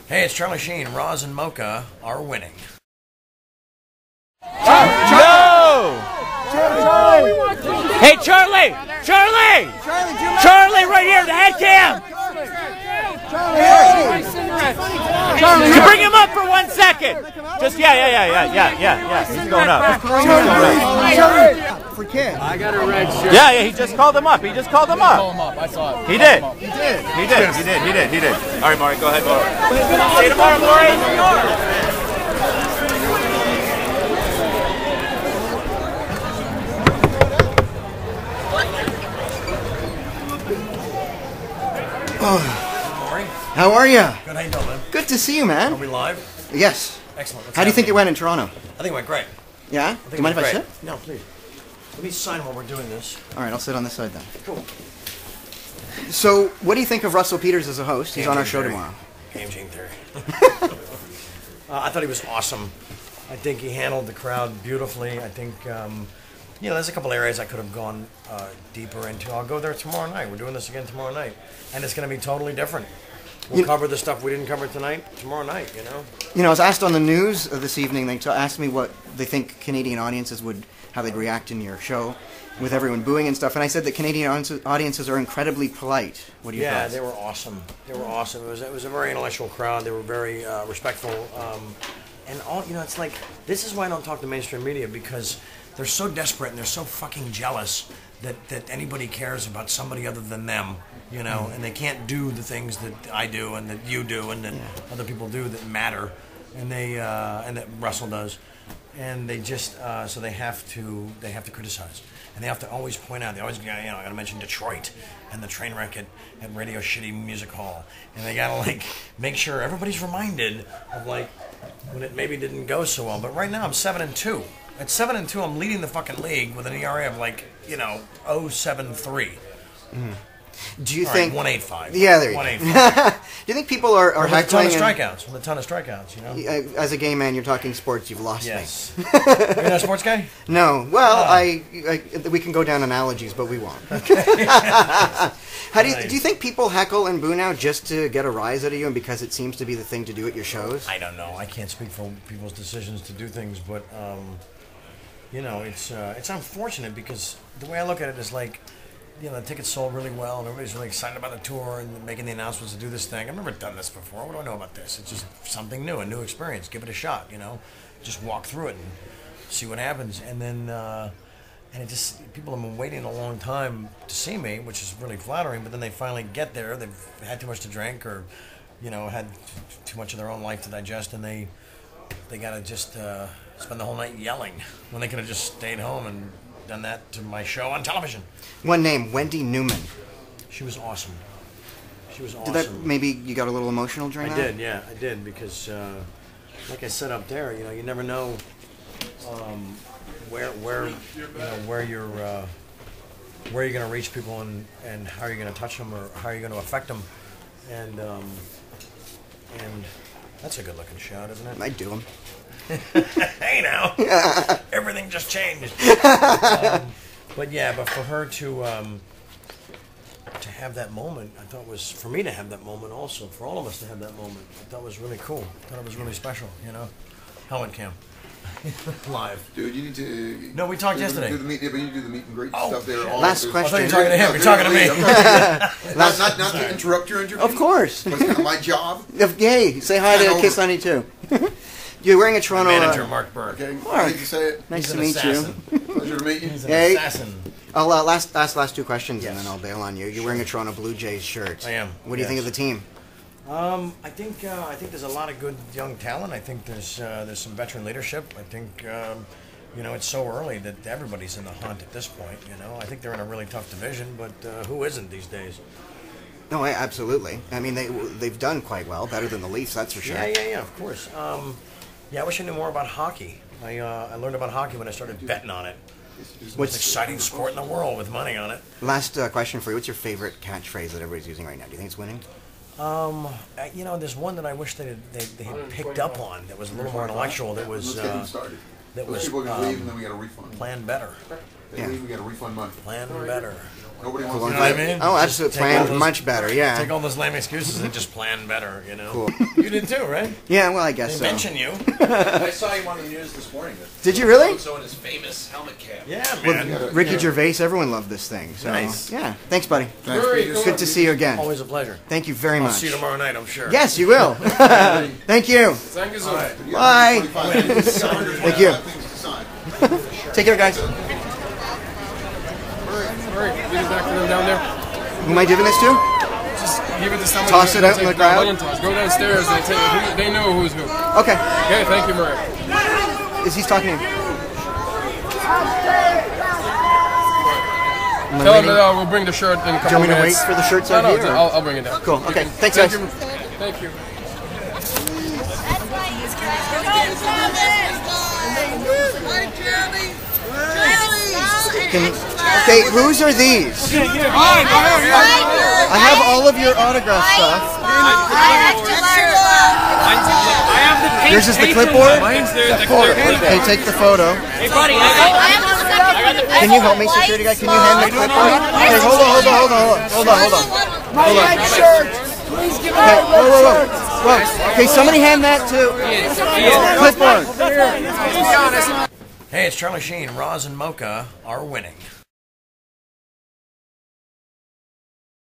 Hey, it's Charlie Sheen. Roz and Mocha are winning. No! Charlie! Hey, Charlie! Charlie! Charlie, right here, the head cam! Charlie! You bring him up for 1 second! Just, yeah. He's going up. For kids. I got a red shirt. Yeah, he just called him up. He just called him Call up. him up. I saw it. He did. He did. He did. All right, Maury, go ahead, Maury. See you tomorrow, Maury. How are you? Good, how you doing, man? Good to see you, Are man. we live? Yes. Excellent. What's How do you think it happening? went in Toronto? I think it went great. Yeah? Do you mind if I sit? No, please. Let me sign while we're doing this. All right, I'll sit on this side then. Cool. So, what do you think of Russell Peters as a host? He's on our show Theory. tomorrow. Game Gene Theory. I thought he was awesome. I think he handled the crowd beautifully. I think, there's a couple areas I could have gone deeper into. I'll go there tomorrow night. We're doing this again tomorrow night. And it's going to be totally different. We'll cover the stuff we didn't cover tonight, tomorrow night, You know, I was asked on the news this evening, they asked me what they think Canadian audiences how they'd react in your show with everyone booing and stuff, and I said that Canadian audiences are incredibly polite. What do you think? Yeah, they were awesome. They were awesome. It was a very intellectual crowd. They were very respectful. And all, it's like, this is why I don't talk to mainstream media, because they're so desperate and they're so fucking jealous that anybody cares about somebody other than them, and they can't do the things that I do and that you do and that other people do that matter, and and that Russell does, and they just so they have to criticize, and they have to always point out. They always I got to mention Detroit and the train wreck at Radio Shitty Music Hall, and they got to make sure everybody's reminded of when it maybe didn't go so well. But right now I'm 7-2. At 7-2, I'm leading the fucking league with an ERA of 0.73. Do you All think... right, 1.85. Yeah, there you go. 1.85. Do you think people are With a ton of heckling... strikeouts. With a ton of strikeouts, As a gay man, you're talking sports, you've lost Yes. me. You're not a sports guy? No. Well, we can go down analogies, but we won't. Do you think people heckle and boo now just to get a rise out of you and because it seems to be the thing to do at your shows? I don't know. I can't speak for people's decisions to do things, but it's unfortunate because the way I look at it is the tickets sold really well and everybody's really excited about the tour and making the announcements to do this thing. I've never done this before. What do I know about this? It's just something new, a new experience. Give it a shot, Just walk through it and see what happens. And then, people have been waiting a long time to see me, which is really flattering, but then they finally get there. They've had too much to drink or, had too much of their own life to digest, and they got to just spend the whole night yelling when they could have just stayed home and done that to my show on television. One name, Wendy Newman. She was awesome. She was Did awesome. that maybe you got a little emotional during that? I did, because like I said up there, you never know where you're going to reach people and how you're going to touch them or how you're going to affect them, and that's a good looking shot, isn't it? I'd do them. Hey now, everything just changed. But for her to have that moment, I thought was, for me to have that moment also, for all of us to have that moment, I thought was really cool. I thought it was really special, Helmet cam. Live. Dude, you need to... No, we talked yesterday. But you need to do the meet and greet stuff there. Last question. I thought you were talking to him. You're talking to me. Not to interrupt your interview. Of course. But it's kind of my job. Yay, say hi to Kiss 92. You're wearing a Toronto... Manager, Mark Burke. Okay, Mark. I need to say it. Nice He's to an meet assassin. you. Pleasure to meet you. He's an Hey. assassin. I'll last two questions and then I'll bail on you. You're wearing a Toronto Blue Jays shirt. I am. What do you think of the team? I think there's a lot of good young talent. I think there's some veteran leadership. I think it's so early that everybody's in the hunt at this point. I think they're in a really tough division, but who isn't these days? No, absolutely. I mean, they've done quite well, better than the Leafs, that's for sure. Yeah, of course. I wish I knew more about hockey. I learned about hockey when I started betting on it. It's the most exciting sport in the world with money on it. Last question for you. What's your favorite catchphrase that everybody's using right now? Do you think it's winning? There's one that I wish they had picked up on that was a little more intellectual. That was Let's get them started. that Those was people are going to leave and then we got a refund. plan better. They leave, we got to refund money. Plan better. Nobody wants You to know what I mean? Oh, Just absolutely. take all Planned those- much better, yeah. Take all those lame excuses and just plan better, you know? Cool. You did too, right? Yeah, well, I guess They so. mention you. I saw him on the news this morning. Did you really? So in his famous helmet cap. Yeah, man. Ricky Gervais, everyone loved this thing. So, Nice. yeah. Thanks, buddy. Murray, It's good to see you again. Always a pleasure. Thank you very I'll much. see you tomorrow night, I'm sure. Yes, you will. Thank you. Thank you so much. Bye. Thank you. Take care, guys. Murray, give it back to them down there. Who am I giving this to? Just give it to someone. Toss it out in the crowd? Go downstairs and they know who's who. Okay. Okay, thank you, Murray. Is he talking to you? Tell him that we'll bring the shirt in a couple Do you want me to wait minutes. for the shirts No, out no, here? or- I'll bring it down. Cool. Okay. Thanks, Thank guys. you. Thank you. Okay, whose are these? I have all of your autograph stuff. Yours is the clipboard? Okay, take the photo. Hey, buddy, I got the Can you help me, security guy? Can you hand the clipboard? Okay, hold on. Okay, whoa. Okay, somebody hand that to clipboard. Hey, it's Charlie Sheen. Roz and Mocha are winning.